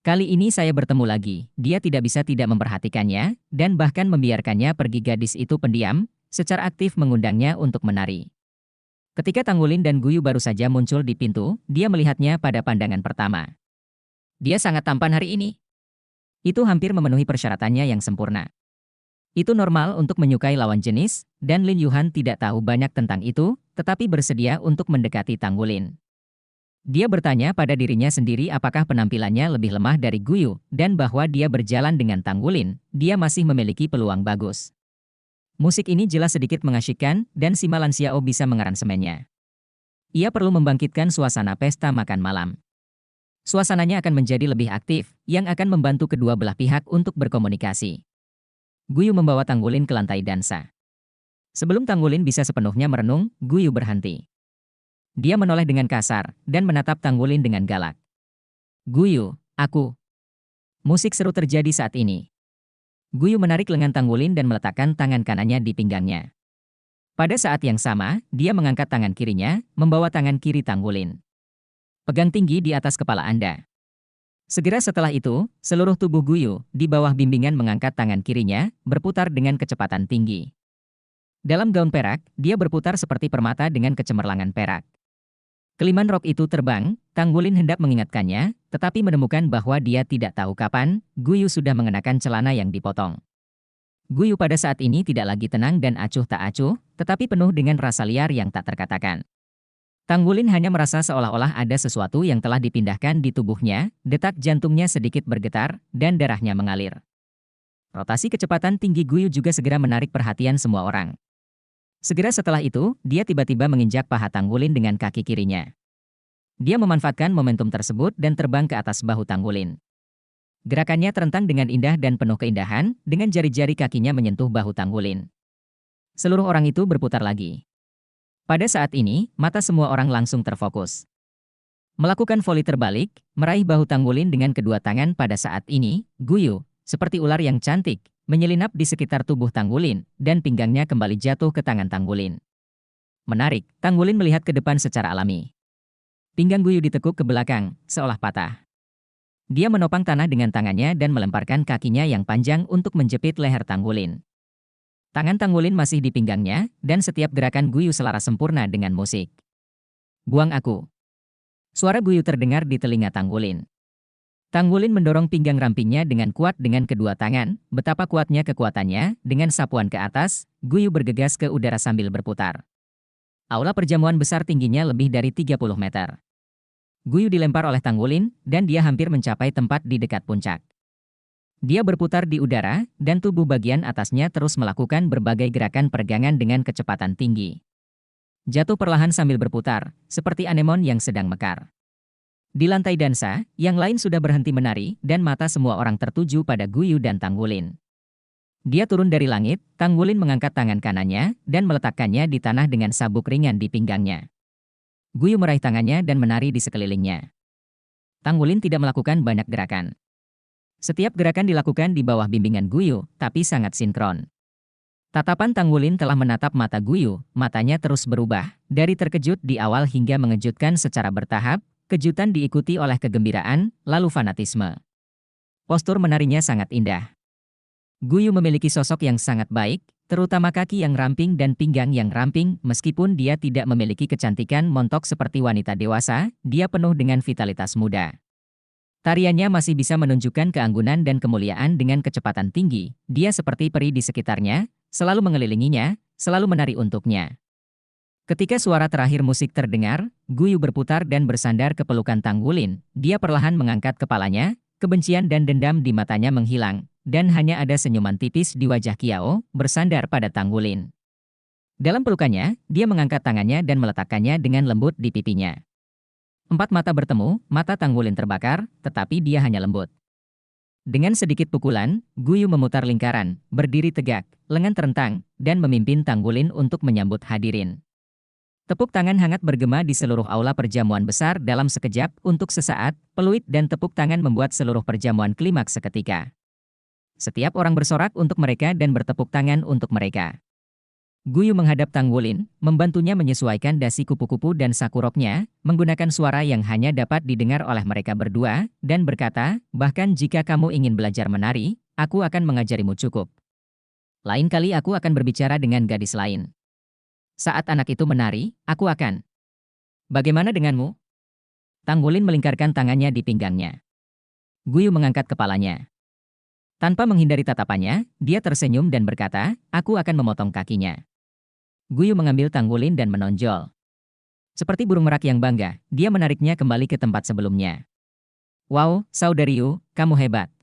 Kali ini saya bertemu lagi, dia tidak bisa tidak memperhatikannya, dan bahkan membiarkannya pergi. Gadis itu pendiam, secara aktif mengundangnya untuk menari. Ketika Tanggulin dan Guyu baru saja muncul di pintu, dia melihatnya pada pandangan pertama. Dia sangat tampan hari ini. Itu hampir memenuhi persyaratannya yang sempurna. Itu normal untuk menyukai lawan jenis, dan Lin Yuhan tidak tahu banyak tentang itu, tetapi bersedia untuk mendekati Tanggulin. Dia bertanya pada dirinya sendiri apakah penampilannya lebih lemah dari Guyu, dan bahwa dia berjalan dengan Tanggulin, dia masih memiliki peluang bagus. Musik ini jelas sedikit mengasyikkan, dan si Malan Xiao bisa mengaransemennya. Ia perlu membangkitkan suasana pesta makan malam. Suasananya akan menjadi lebih aktif, yang akan membantu kedua belah pihak untuk berkomunikasi. Guyu membawa Tanggulin ke lantai dansa. Sebelum Tanggulin bisa sepenuhnya merenung, Guyu berhenti. Dia menoleh dengan kasar, dan menatap Tanggulin dengan galak. Guyu, aku. Musik seru terjadi saat ini. Guyu menarik lengan Tanggulin dan meletakkan tangan kanannya di pinggangnya. Pada saat yang sama, dia mengangkat tangan kirinya, membawa tangan kiri Tanggulin. Pegang tinggi di atas kepala Anda. Segera setelah itu, seluruh tubuh Guyu, di bawah bimbingan mengangkat tangan kirinya, berputar dengan kecepatan tinggi. Dalam gaun perak, dia berputar seperti permata dengan kecemerlangan perak. Keliman rok itu terbang, Tanggulin hendak mengingatkannya, tetapi menemukan bahwa dia tidak tahu kapan, Guyu sudah mengenakan celana yang dipotong. Guyu pada saat ini tidak lagi tenang dan acuh tak acuh, tetapi penuh dengan rasa liar yang tak terkatakan. Tanggulin hanya merasa seolah-olah ada sesuatu yang telah dipindahkan di tubuhnya, detak jantungnya sedikit bergetar, dan darahnya mengalir. Rotasi kecepatan tinggi Guyu juga segera menarik perhatian semua orang. Segera setelah itu, dia tiba-tiba menginjak paha Tanggulin dengan kaki kirinya. Dia memanfaatkan momentum tersebut dan terbang ke atas bahu Tanggulin. Gerakannya terentang dengan indah dan penuh keindahan, dengan jari-jari kakinya menyentuh bahu Tanggulin. Seluruh orang itu berputar lagi. Pada saat ini, mata semua orang langsung terfokus. Melakukan voli terbalik, meraih bahu Tanggulin dengan kedua tangan pada saat ini, Guyu, seperti ular yang cantik, menyelinap di sekitar tubuh Tanggulin, dan pinggangnya kembali jatuh ke tangan Tanggulin. Menarik, Tanggulin melihat ke depan secara alami. Pinggang Guyu ditekuk ke belakang, seolah patah. Dia menopang tanah dengan tangannya dan melemparkan kakinya yang panjang untuk menjepit leher Tanggulin. Tangan Tanggulin masih di pinggangnya, dan setiap gerakan Guyu selaras sempurna dengan musik. Buang aku. Suara Guyu terdengar di telinga Tanggulin. Tanggulin mendorong pinggang rampingnya dengan kuat dengan kedua tangan, betapa kuatnya kekuatannya, dengan sapuan ke atas, Guyu bergegas ke udara sambil berputar. Aula perjamuan besar tingginya lebih dari 30 meter. Guyu dilempar oleh Tanggulin, dan dia hampir mencapai tempat di dekat puncak. Dia berputar di udara, dan tubuh bagian atasnya terus melakukan berbagai gerakan peregangan dengan kecepatan tinggi. Jatuh perlahan sambil berputar, seperti anemon yang sedang mekar. Di lantai dansa, yang lain sudah berhenti menari, dan mata semua orang tertuju pada Guyu dan Tanggulin. Dia turun dari langit, Tanggulin mengangkat tangan kanannya, dan meletakkannya di tanah dengan sabuk ringan di pinggangnya. Guyu meraih tangannya dan menari di sekelilingnya. Tanggulin tidak melakukan banyak gerakan. Setiap gerakan dilakukan di bawah bimbingan Guyu, tapi sangat sinkron. Tatapan Tanggulin telah menatap mata Guyu, matanya terus berubah, dari terkejut di awal hingga mengejutkan secara bertahap, kejutan diikuti oleh kegembiraan, lalu fanatisme. Postur menarinya sangat indah. Guyu memiliki sosok yang sangat baik, terutama kaki yang ramping dan pinggang yang ramping, meskipun dia tidak memiliki kecantikan montok seperti wanita dewasa, dia penuh dengan vitalitas muda. Tariannya masih bisa menunjukkan keanggunan dan kemuliaan dengan kecepatan tinggi. Dia seperti peri di sekitarnya, selalu mengelilinginya, selalu menari untuknya. Ketika suara terakhir musik terdengar, Guyu berputar dan bersandar ke pelukan Tanggulin. Dia perlahan mengangkat kepalanya, kebencian dan dendam di matanya menghilang, dan hanya ada senyuman tipis di wajah Qiao, bersandar pada Tanggulin. Dalam pelukannya, dia mengangkat tangannya dan meletakkannya dengan lembut di pipinya. Empat mata bertemu, mata Tanggulin terbakar, tetapi dia hanya lembut. Dengan sedikit pukulan, Guyu memutar lingkaran, berdiri tegak, lengan terentang, dan memimpin Tanggulin untuk menyambut hadirin. Tepuk tangan hangat bergema di seluruh aula perjamuan besar dalam sekejap, untuk sesaat, peluit dan tepuk tangan membuat seluruh perjamuan klimaks seketika. Setiap orang bersorak untuk mereka dan bertepuk tangan untuk mereka. Guyu menghadap Tang Wulin, membantunya menyesuaikan dasi kupu-kupu dan saku roknya, menggunakan suara yang hanya dapat didengar oleh mereka berdua, dan berkata, bahkan jika kamu ingin belajar menari, aku akan mengajarimu cukup. Lain kali aku akan berbicara dengan gadis lain. Saat anak itu menari, aku akan. Bagaimana denganmu? Tang Wulin melingkarkan tangannya di pinggangnya. Guyu mengangkat kepalanya. Tanpa menghindari tatapannya, dia tersenyum dan berkata, aku akan memotong kakinya. Guyu mengambil Tang Wulin dan menonjol. Seperti burung merak yang bangga, dia menariknya kembali ke tempat sebelumnya. Wow, saudari Yu, kamu hebat.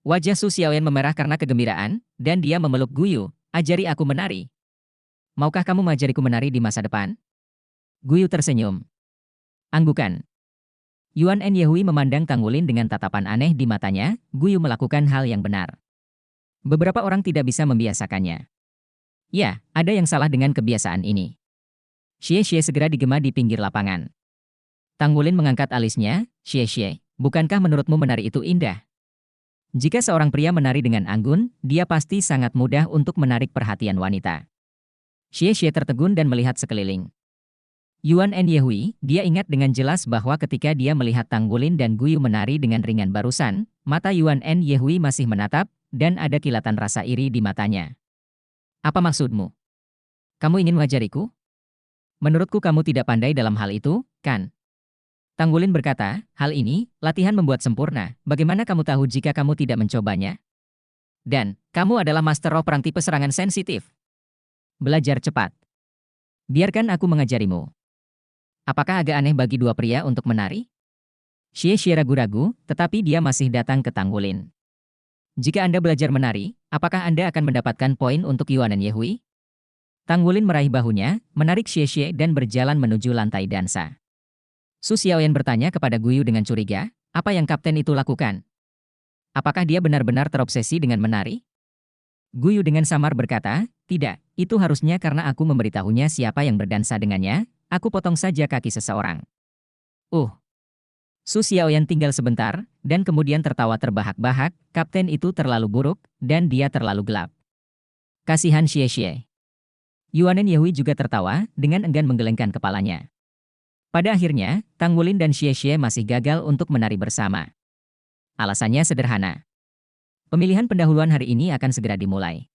Wajah Su Xiaoyan memerah karena kegembiraan, dan dia memeluk Guyu, ajari aku menari. Maukah kamu mengajariku menari di masa depan? Guyu tersenyum. Anggukan. Yuan En Yehui memandang Tang Wulin dengan tatapan aneh di matanya, Guyu melakukan hal yang benar. Beberapa orang tidak bisa membiasakannya. Ya, ada yang salah dengan kebiasaan ini. Xie segera digema di pinggir lapangan. Tang Wulin mengangkat alisnya, Xie, bukankah menurutmu menari itu indah? Jika seorang pria menari dengan anggun, dia pasti sangat mudah untuk menarik perhatian wanita. Xie tertegun dan melihat sekeliling. Yuan En Yehui, dia ingat dengan jelas bahwa ketika dia melihat Tang Wulin dan Guyu menari dengan ringan barusan, mata Yuan En Yehui masih menatap, dan ada kilatan rasa iri di matanya. Apa maksudmu? Kamu ingin mengajariku? Menurutku kamu tidak pandai dalam hal itu, kan? Tang Wulin berkata, hal ini, latihan membuat sempurna, bagaimana kamu tahu jika kamu tidak mencobanya? Dan, kamu adalah master roh perang tipe serangan sensitif. Belajar cepat. Biarkan aku mengajarimu. Apakah agak aneh bagi dua pria untuk menari? Xie ragu-ragu, tetapi dia masih datang ke Tang Wulin. Jika Anda belajar menari, apakah Anda akan mendapatkan poin untuk Yuan En Yehui? Tang Wulin meraih bahunya, menarik Xie dan berjalan menuju lantai dansa. Su Xiaoyan bertanya kepada Guyu dengan curiga, apa yang kapten itu lakukan? Apakah dia benar-benar terobsesi dengan menari? Guyu dengan samar berkata, tidak, itu harusnya karena aku memberitahunya siapa yang berdansa dengannya, aku potong saja kaki seseorang. Su Xiaoyan tinggal sebentar, dan kemudian tertawa terbahak-bahak, kapten itu terlalu buruk, dan dia terlalu gelap. Kasihan Xie. Yuan En Yehui juga tertawa, dengan enggan menggelengkan kepalanya. Pada akhirnya, Tang Wulin dan Xie masih gagal untuk menari bersama. Alasannya sederhana. Pemilihan pendahuluan hari ini akan segera dimulai.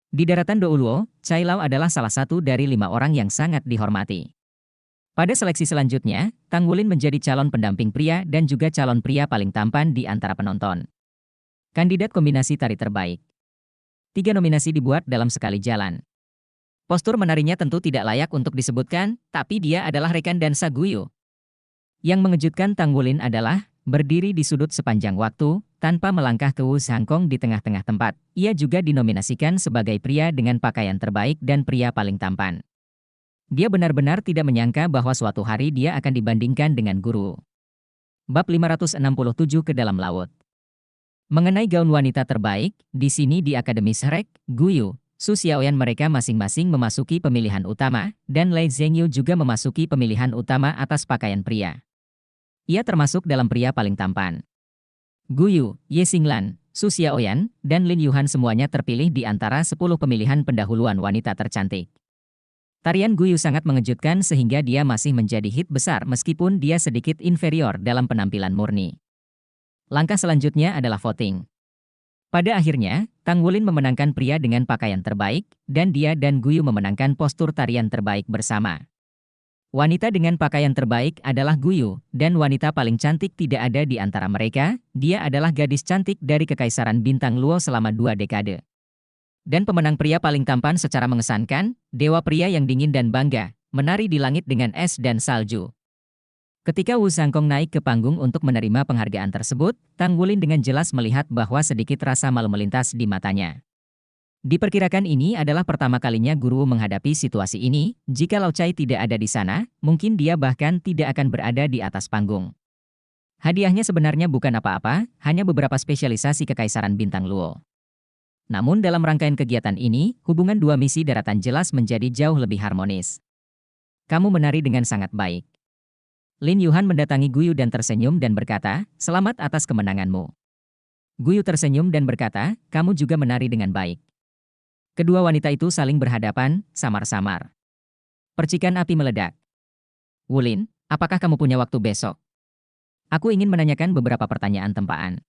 Di daratan Douluo, Cai Lao adalah salah satu dari 5 orang yang sangat dihormati. Pada seleksi selanjutnya, Tang Wulin menjadi calon pendamping pria dan juga calon pria paling tampan di antara penonton. Kandidat kombinasi tari terbaik. 3 nominasi dibuat dalam sekali jalan. Postur menarinya tentu tidak layak untuk disebutkan, tapi dia adalah rekan dansa Guyu. Yang mengejutkan Tang Wulin adalah, berdiri di sudut sepanjang waktu, tanpa melangkah ke Wu Sangkong di tengah-tengah tempat. Ia juga dinominasikan sebagai pria dengan pakaian terbaik dan pria paling tampan. Dia benar-benar tidak menyangka bahwa suatu hari dia akan dibandingkan dengan guru. Bab 567 ke dalam laut. Mengenai gaun wanita terbaik, di sini di Akademi Shrek, Guyu, Su Xiaoyan mereka masing-masing memasuki pemilihan utama, dan Lei Zhengyu juga memasuki pemilihan utama atas pakaian pria. Ia termasuk dalam pria paling tampan. Guyu, Ye Xinglan, Su Xiaoyan, dan Lin Yuhan semuanya terpilih di antara 10 pemilihan pendahuluan wanita tercantik. Tarian Guyu sangat mengejutkan sehingga dia masih menjadi hit besar meskipun dia sedikit inferior dalam penampilan murni. Langkah selanjutnya adalah voting. Pada akhirnya, Tang Wulin memenangkan pria dengan pakaian terbaik, dan dia dan Guyu memenangkan postur tarian terbaik bersama. Wanita dengan pakaian terbaik adalah Guyu, dan wanita paling cantik tidak ada di antara mereka, dia adalah gadis cantik dari Kekaisaran Bintang Luo selama 2 dekade. Dan pemenang pria paling tampan secara mengesankan, dewa pria yang dingin dan bangga, menari di langit dengan es dan salju. Ketika Wu Sangkong naik ke panggung untuk menerima penghargaan tersebut, Tang Wulin dengan jelas melihat bahwa sedikit rasa malu melintas di matanya. Diperkirakan ini adalah pertama kalinya guru menghadapi situasi ini, jika Lao Cai tidak ada di sana, mungkin dia bahkan tidak akan berada di atas panggung. Hadiahnya sebenarnya bukan apa-apa, hanya beberapa spesialisasi Kekaisaran Bintang Luo. Namun dalam rangkaian kegiatan ini, hubungan dua misi daratan jelas menjadi jauh lebih harmonis. Kamu menari dengan sangat baik. Lin Yuhan mendatangi Guyu dan tersenyum dan berkata, selamat atas kemenanganmu. Guyu tersenyum dan berkata, kamu juga menari dengan baik. Kedua wanita itu saling berhadapan, samar-samar. Percikan api meledak. Wulin, apakah kamu punya waktu besok? Aku ingin menanyakan beberapa pertanyaan tempaan.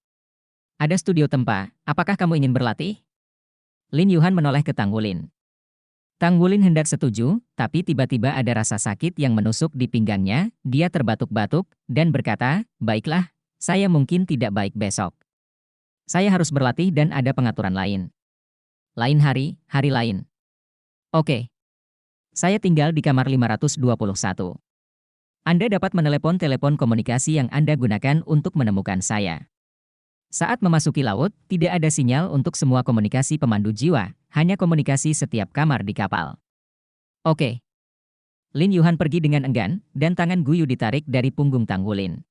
Ada studio tempa, apakah kamu ingin berlatih? Lin Yuhan menoleh ke Tang Wulin. Tang Wulin hendak setuju, tapi tiba-tiba ada rasa sakit yang menusuk di pinggangnya, dia terbatuk-batuk, dan berkata, baiklah, saya mungkin tidak baik besok. Saya harus berlatih dan ada pengaturan lain. Lain hari, hari lain. Oke. Saya tinggal di kamar 521. Anda dapat menelepon telepon komunikasi yang Anda gunakan untuk menemukan saya. Saat memasuki laut, tidak ada sinyal untuk semua komunikasi pemandu jiwa, hanya komunikasi setiap kamar di kapal. Oke. Lin Yuhan pergi dengan enggan, dan tangan Guyu ditarik dari punggung Tang Wulin.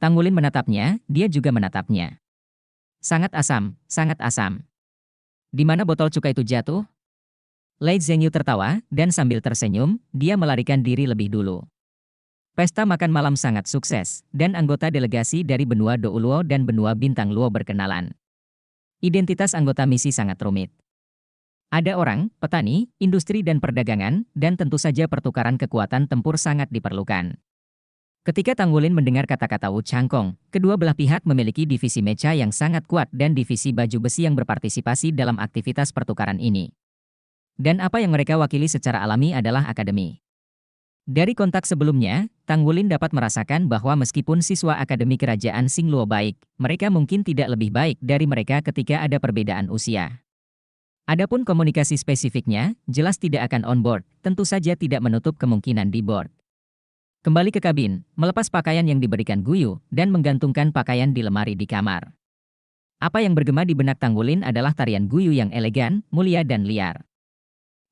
Tang Wulin menatapnya, dia juga menatapnya. Sangat asam, sangat asam. Di mana botol cuka itu jatuh? Lei Zhengyu tertawa, dan sambil tersenyum, dia melarikan diri lebih dulu. Pesta makan malam sangat sukses, dan anggota delegasi dari benua Douluo dan benua Bintang Luo berkenalan. Identitas anggota misi sangat rumit. Ada orang, petani, industri dan perdagangan, dan tentu saja pertukaran kekuatan tempur sangat diperlukan. Ketika Tang Wulin mendengar kata-kata Wu Changkong, kedua belah pihak memiliki divisi mecha yang sangat kuat dan divisi baju besi yang berpartisipasi dalam aktivitas pertukaran ini. Dan apa yang mereka wakili secara alami adalah akademi. Dari kontak sebelumnya, Tang Wulin dapat merasakan bahwa meskipun siswa Akademi Kerajaan Xingluo baik, mereka mungkin tidak lebih baik dari mereka ketika ada perbedaan usia. Adapun komunikasi spesifiknya, jelas tidak akan on-board, tentu saja tidak menutup kemungkinan di board. Kembali ke kabin, melepas pakaian yang diberikan Guyu, dan menggantungkan pakaian di lemari di kamar. Apa yang bergema di benak Tang Wulin adalah tarian Guyu yang elegan, mulia dan liar.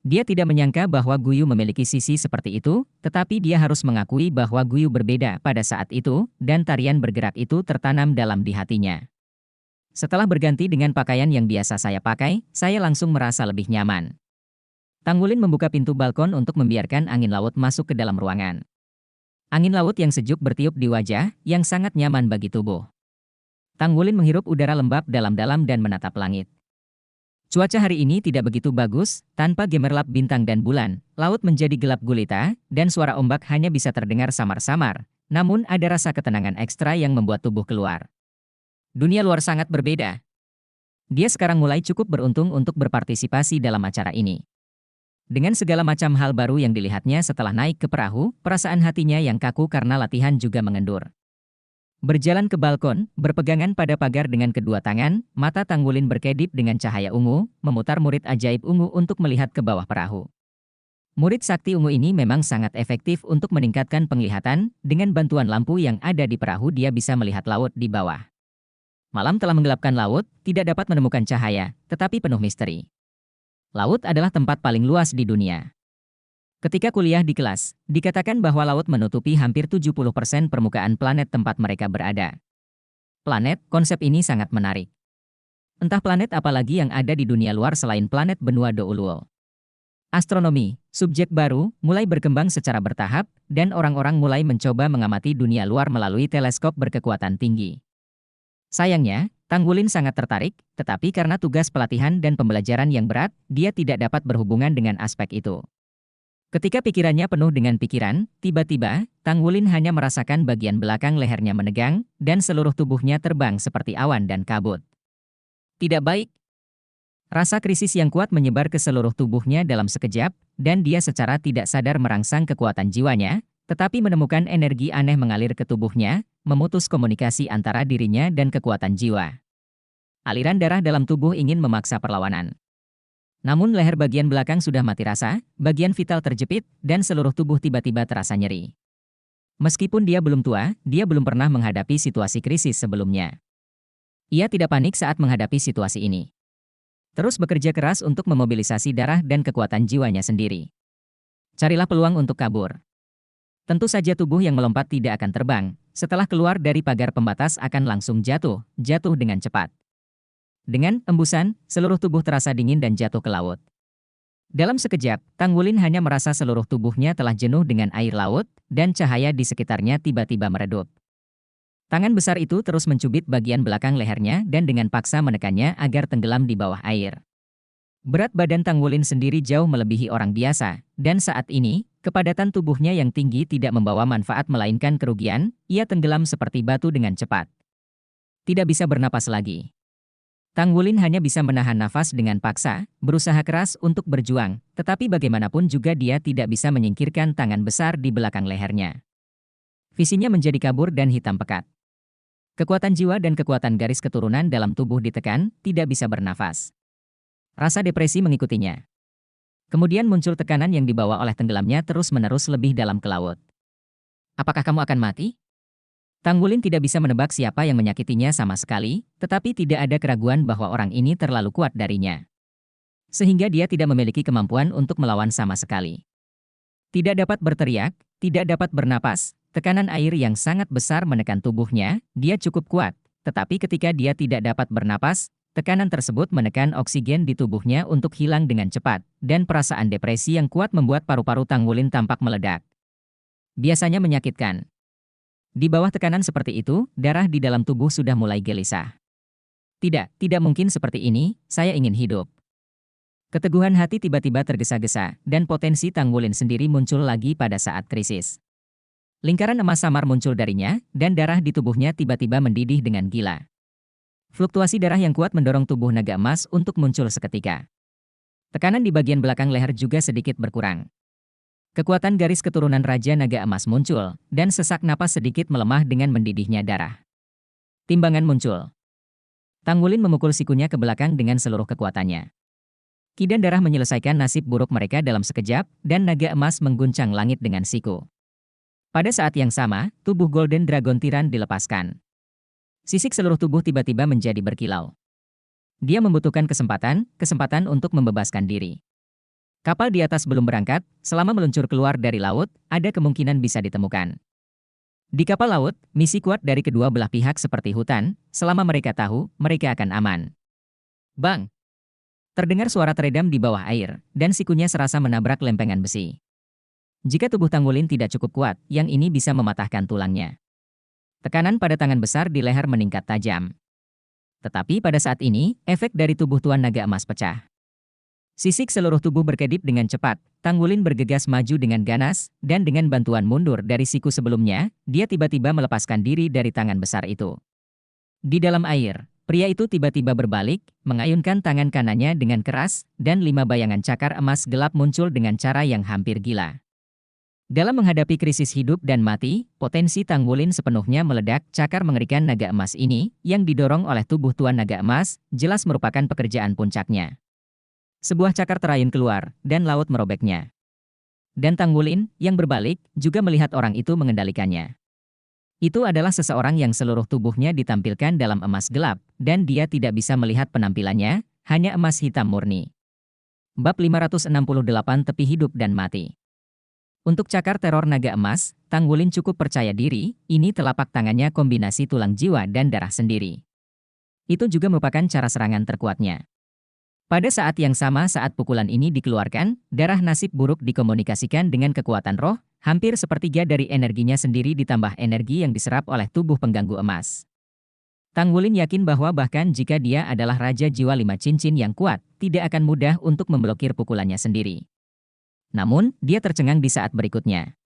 Dia tidak menyangka bahwa Guyu memiliki sisi seperti itu, tetapi dia harus mengakui bahwa Guyu berbeda pada saat itu, dan tarian bergerak itu tertanam dalam di hatinya. Setelah berganti dengan pakaian yang biasa saya pakai, saya langsung merasa lebih nyaman. Tang Wulin membuka pintu balkon untuk membiarkan angin laut masuk ke dalam ruangan. Angin laut yang sejuk bertiup di wajah, yang sangat nyaman bagi tubuh. Tang Wulin menghirup udara lembab dalam-dalam dan menatap langit. Cuaca hari ini tidak begitu bagus, tanpa gemerlap bintang dan bulan, laut menjadi gelap gulita, dan suara ombak hanya bisa terdengar samar-samar, namun ada rasa ketenangan ekstra yang membuat tubuh keluar. Dunia luar sangat berbeda. Dia sekarang mulai cukup beruntung untuk berpartisipasi dalam acara ini. Dengan segala macam hal baru yang dilihatnya setelah naik ke perahu, perasaan hatinya yang kaku karena latihan juga mengendur. Berjalan ke balkon, berpegangan pada pagar dengan kedua tangan, mata Tang Wulin berkedip dengan cahaya ungu, memutar murid ajaib ungu untuk melihat ke bawah perahu. Murid sakti ungu ini memang sangat efektif untuk meningkatkan penglihatan, dengan bantuan lampu yang ada di perahu dia bisa melihat laut di bawah. Malam telah menggelapkan laut, tidak dapat menemukan cahaya, tetapi penuh misteri. Laut adalah tempat paling luas di dunia. Ketika kuliah di kelas, dikatakan bahwa laut menutupi hampir 70% permukaan planet tempat mereka berada. Planet, konsep ini sangat menarik. Entah planet apa lagi yang ada di dunia luar selain planet benua Douluo. Astronomi, subjek baru, mulai berkembang secara bertahap, dan orang-orang mulai mencoba mengamati dunia luar melalui teleskop berkekuatan tinggi. Sayangnya, Tang Wulin sangat tertarik, tetapi karena tugas pelatihan dan pembelajaran yang berat, dia tidak dapat berhubungan dengan aspek itu. Ketika pikirannya penuh dengan pikiran, tiba-tiba, Tang Wulin hanya merasakan bagian belakang lehernya menegang, dan seluruh tubuhnya terbang seperti awan dan kabut. Tidak baik. Rasa krisis yang kuat menyebar ke seluruh tubuhnya dalam sekejap, dan dia secara tidak sadar merangsang kekuatan jiwanya, tetapi menemukan energi aneh mengalir ke tubuhnya, memutus komunikasi antara dirinya dan kekuatan jiwa. Aliran darah dalam tubuh ingin memaksa perlawanan. Namun leher bagian belakang sudah mati rasa, bagian vital terjepit, dan seluruh tubuh tiba-tiba terasa nyeri. Meskipun dia belum tua, dia belum pernah menghadapi situasi krisis sebelumnya. Ia tidak panik saat menghadapi situasi ini. Terus bekerja keras untuk memobilisasi darah dan kekuatan jiwanya sendiri. Carilah peluang untuk kabur. Tentu saja tubuh yang melompat tidak akan terbang, setelah keluar dari pagar pembatas akan langsung jatuh dengan cepat. Dengan embusan, seluruh tubuh terasa dingin dan jatuh ke laut. Dalam sekejap, Tang Wulin hanya merasa seluruh tubuhnya telah jenuh dengan air laut, dan cahaya di sekitarnya tiba-tiba meredup. Tangan besar itu terus mencubit bagian belakang lehernya dan dengan paksa menekannya agar tenggelam di bawah air. Berat badan Tanggulin sendiri jauh melebihi orang biasa, dan saat ini, kepadatan tubuhnya yang tinggi tidak membawa manfaat melainkan kerugian, ia tenggelam seperti batu dengan cepat. Tidak bisa bernapas lagi. Tanggulin hanya bisa menahan nafas dengan paksa, berusaha keras untuk berjuang, tetapi bagaimanapun juga dia tidak bisa menyingkirkan tangan besar di belakang lehernya. Visinya menjadi kabur dan hitam pekat. Kekuatan jiwa dan kekuatan garis keturunan dalam tubuh ditekan, tidak bisa bernafas. Rasa depresi mengikutinya. Kemudian muncul tekanan yang dibawa oleh tenggelamnya terus-menerus lebih dalam ke laut. Apakah kamu akan mati? Tanggulin tidak bisa menebak siapa yang menyakitinya sama sekali, tetapi tidak ada keraguan bahwa orang ini terlalu kuat darinya. Sehingga dia tidak memiliki kemampuan untuk melawan sama sekali. Tidak dapat berteriak, tidak dapat bernapas, tekanan air yang sangat besar menekan tubuhnya, dia cukup kuat, tetapi ketika dia tidak dapat bernapas, tekanan tersebut menekan oksigen di tubuhnya untuk hilang dengan cepat, dan perasaan depresi yang kuat membuat paru-paru Tanggulin tampak meledak. Biasanya menyakitkan. Di bawah tekanan seperti itu, darah di dalam tubuh sudah mulai gelisah. Tidak mungkin seperti ini, saya ingin hidup. Keteguhan hati tiba-tiba tergesa-gesa, dan potensi Tanggulin sendiri muncul lagi pada saat krisis. Lingkaran emas samar muncul darinya, dan darah di tubuhnya tiba-tiba mendidih dengan gila. Fluktuasi darah yang kuat mendorong tubuh naga emas untuk muncul seketika. Tekanan di bagian belakang leher juga sedikit berkurang. Kekuatan garis keturunan Raja Naga Emas muncul, dan sesak napas sedikit melemah dengan mendidihnya darah. Timbangan muncul. Tanggulin memukul sikunya ke belakang dengan seluruh kekuatannya. Ki dan darah menyelesaikan nasib buruk mereka dalam sekejap, dan Naga Emas mengguncang langit dengan siku. Pada saat yang sama, tubuh Golden Dragon Tiran dilepaskan. Sisik seluruh tubuh tiba-tiba menjadi berkilau. Dia membutuhkan kesempatan untuk membebaskan diri. Kapal di atas belum berangkat, selama meluncur keluar dari laut, ada kemungkinan bisa ditemukan. Di kapal laut, misi kuat dari kedua belah pihak seperti hutan, selama mereka tahu, mereka akan aman. Bang! Terdengar suara teredam di bawah air, dan sikunya serasa menabrak lempengan besi. Jika tubuh Tanggulin tidak cukup kuat, yang ini bisa mematahkan tulangnya. Tekanan pada tangan besar di leher meningkat tajam. Tetapi pada saat ini, efek dari tubuh Tuan Naga Emas pecah. Sisik seluruh tubuh berkedip dengan cepat, Tanggulin bergegas maju dengan ganas, dan dengan bantuan mundur dari siku sebelumnya, dia tiba-tiba melepaskan diri dari tangan besar itu. Di dalam air, pria itu tiba-tiba berbalik, mengayunkan tangan kanannya dengan keras, dan 5 bayangan cakar emas gelap muncul dengan cara yang hampir gila. Dalam menghadapi krisis hidup dan mati, potensi Tanggulin sepenuhnya meledak. Cakar mengerikan naga emas ini, yang didorong oleh tubuh Tuan Naga Emas, jelas merupakan pekerjaan puncaknya. Sebuah cakar terayun keluar, dan laut merobeknya. Dan Tanggulin, yang berbalik, juga melihat orang itu mengendalikannya. Itu adalah seseorang yang seluruh tubuhnya ditampilkan dalam emas gelap, dan dia tidak bisa melihat penampilannya, hanya emas hitam murni. Bab 568 Tepi Hidup dan Mati. Untuk cakar teror naga emas, Tanggulin cukup percaya diri, ini telapak tangannya kombinasi tulang jiwa dan darah sendiri. Itu juga merupakan cara serangan terkuatnya. Pada saat yang sama saat pukulan ini dikeluarkan, darah nasib buruk dikomunikasikan dengan kekuatan roh, hampir sepertiga dari energinya sendiri ditambah energi yang diserap oleh tubuh pengganggu emas. Tanggulin yakin bahwa bahkan jika dia adalah Raja Jiwa 5 Cincin yang kuat, tidak akan mudah untuk memblokir pukulannya sendiri. Namun, dia tercengang di saat berikutnya.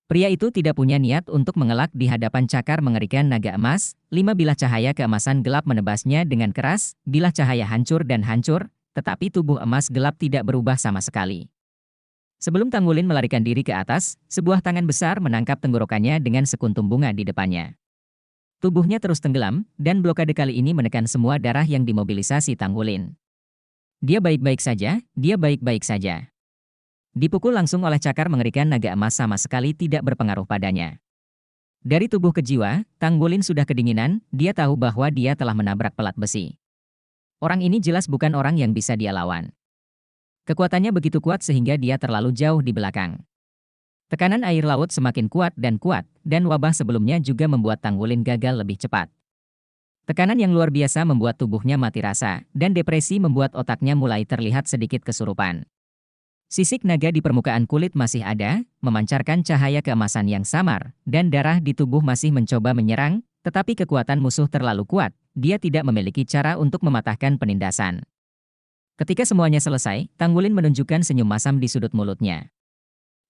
Pria itu tidak punya niat untuk mengelak di hadapan cakar mengerikan naga emas. 5 bilah cahaya keemasan gelap menebasnya dengan keras, bilah cahaya hancur dan hancur, tetapi tubuh emas gelap tidak berubah sama sekali. Sebelum Tanggulin melarikan diri ke atas, sebuah tangan besar menangkap tenggorokannya dengan sekuntum bunga di depannya. Tubuhnya terus tenggelam, dan blokade kali ini menekan semua darah yang dimobilisasi Tanggulin. Dia baik-baik saja, dia baik-baik saja. Dipukul langsung oleh cakar mengerikan naga emas sama sekali tidak berpengaruh padanya. Dari tubuh ke jiwa, Tanggulin sudah kedinginan, dia tahu bahwa dia telah menabrak pelat besi. Orang ini jelas bukan orang yang bisa dia lawan. Kekuatannya begitu kuat sehingga dia terlalu jauh di belakang. Tekanan air laut semakin kuat, dan wabah sebelumnya juga membuat Tanggulin gagal lebih cepat. Tekanan yang luar biasa membuat tubuhnya mati rasa, dan depresi membuat otaknya mulai terlihat sedikit kesurupan. Sisik naga di permukaan kulit masih ada, memancarkan cahaya keemasan yang samar, dan darah di tubuh masih mencoba menyerang, tetapi kekuatan musuh terlalu kuat, dia tidak memiliki cara untuk mematahkan penindasan. Ketika semuanya selesai, Tanggulin menunjukkan senyum masam di sudut mulutnya.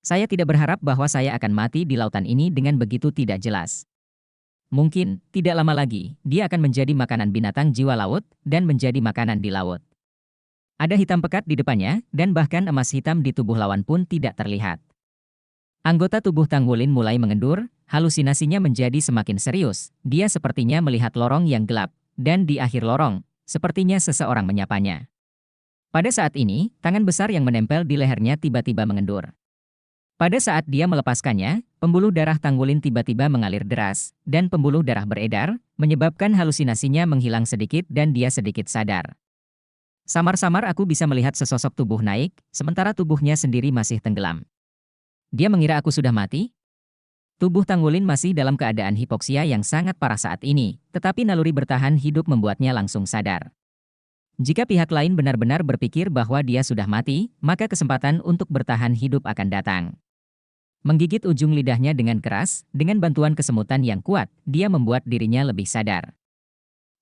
Saya tidak berharap bahwa saya akan mati di lautan ini dengan begitu tidak jelas. Mungkin, tidak lama lagi, dia akan menjadi makanan binatang jiwa laut, dan menjadi makanan di laut. Ada hitam pekat di depannya, dan bahkan emas hitam di tubuh lawan pun tidak terlihat. Anggota tubuh Tanggulin mulai mengendur, halusinasinya menjadi semakin serius. Dia sepertinya melihat lorong yang gelap, dan di akhir lorong, sepertinya seseorang menyapanya. Pada saat ini, tangan besar yang menempel di lehernya tiba-tiba mengendur. Pada saat dia melepaskannya, pembuluh darah Tanggulin tiba-tiba mengalir deras, dan pembuluh darah beredar, menyebabkan halusinasinya menghilang sedikit dan dia sedikit sadar. Samar-samar aku bisa melihat sesosok tubuh naik, sementara tubuhnya sendiri masih tenggelam. Dia mengira aku sudah mati? Tubuh Tanggulin masih dalam keadaan hipoksia yang sangat parah saat ini, tetapi naluri bertahan hidup membuatnya langsung sadar. Jika pihak lain benar-benar berpikir bahwa dia sudah mati, maka kesempatan untuk bertahan hidup akan datang. Menggigit ujung lidahnya dengan keras, dengan bantuan kesemutan yang kuat, dia membuat dirinya lebih sadar.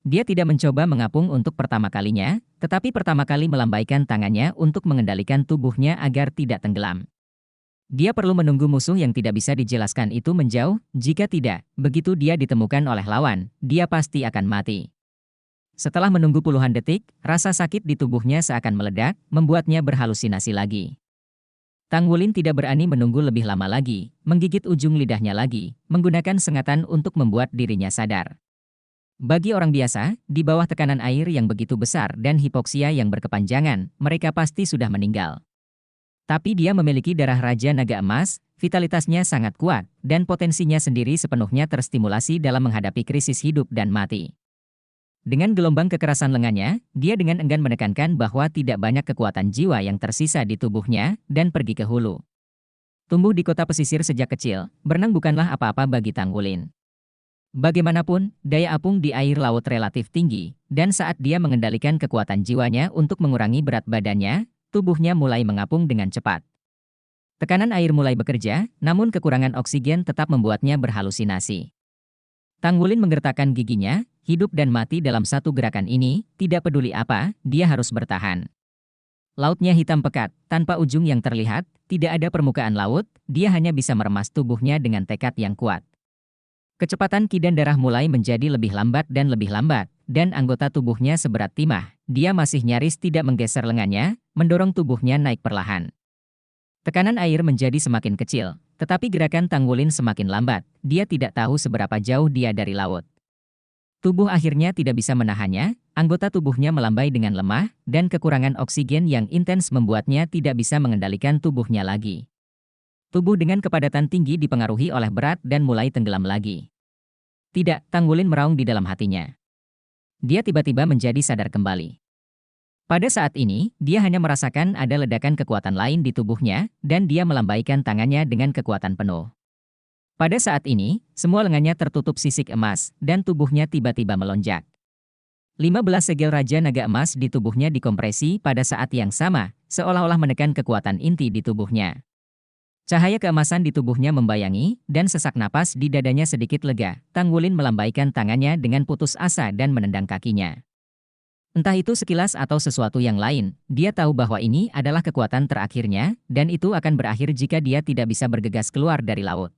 Dia tidak mencoba mengapung untuk pertama kalinya, tetapi pertama kali melambaikan tangannya untuk mengendalikan tubuhnya agar tidak tenggelam. Dia perlu menunggu musuh yang tidak bisa dijelaskan itu menjauh, jika tidak, begitu dia ditemukan oleh lawan, dia pasti akan mati. Setelah menunggu puluhan detik, rasa sakit di tubuhnya seakan meledak, membuatnya berhalusinasi lagi. Tanggulin tidak berani menunggu lebih lama lagi, menggigit ujung lidahnya lagi, menggunakan sengatan untuk membuat dirinya sadar. Bagi orang biasa, di bawah tekanan air yang begitu besar dan hipoksia yang berkepanjangan, mereka pasti sudah meninggal. Tapi dia memiliki darah Raja Naga Emas, vitalitasnya sangat kuat, dan potensinya sendiri sepenuhnya terstimulasi dalam menghadapi krisis hidup dan mati. Dengan gelombang kekerasan lengannya, dia dengan enggan menekankan bahwa tidak banyak kekuatan jiwa yang tersisa di tubuhnya, dan pergi ke hulu. Tumbuh di kota pesisir sejak kecil, berenang bukanlah apa-apa bagi Tanggulin. Bagaimanapun, daya apung di air laut relatif tinggi, dan saat dia mengendalikan kekuatan jiwanya untuk mengurangi berat badannya, tubuhnya mulai mengapung dengan cepat. Tekanan air mulai bekerja, namun kekurangan oksigen tetap membuatnya berhalusinasi. Tanggulin menggertakkan giginya, hidup dan mati dalam satu gerakan ini, tidak peduli apa, dia harus bertahan. Lautnya hitam pekat, tanpa ujung yang terlihat, tidak ada permukaan laut, dia hanya bisa meremas tubuhnya dengan tekad yang kuat. Kecepatan kidan darah mulai menjadi lebih lambat, dan anggota tubuhnya seberat timah, dia masih nyaris tidak menggeser lengannya, mendorong tubuhnya naik perlahan. Tekanan air menjadi semakin kecil, tetapi gerakan Tanggulin semakin lambat, dia tidak tahu seberapa jauh dia dari laut. Tubuh akhirnya tidak bisa menahannya, anggota tubuhnya melambai dengan lemah, dan kekurangan oksigen yang intens membuatnya tidak bisa mengendalikan tubuhnya lagi. Tubuh dengan kepadatan tinggi dipengaruhi oleh berat dan mulai tenggelam lagi. Tidak, Tanggulin meraung di dalam hatinya. Dia tiba-tiba menjadi sadar kembali. Pada saat ini, dia hanya merasakan ada ledakan kekuatan lain di tubuhnya, dan dia melambaikan tangannya dengan kekuatan penuh. Pada saat ini, semua lengannya tertutup sisik emas, dan tubuhnya tiba-tiba melonjak. 15 segel Raja Naga Emas di tubuhnya dikompresi pada saat yang sama, seolah-olah menekan kekuatan inti di tubuhnya. Cahaya keemasan di tubuhnya membayangi, dan sesak napas di dadanya sedikit lega. Tanggulin melambaikan tangannya dengan putus asa dan menendang kakinya. Entah itu sekilas atau sesuatu yang lain, dia tahu bahwa ini adalah kekuatan terakhirnya, dan itu akan berakhir jika dia tidak bisa bergegas keluar dari laut.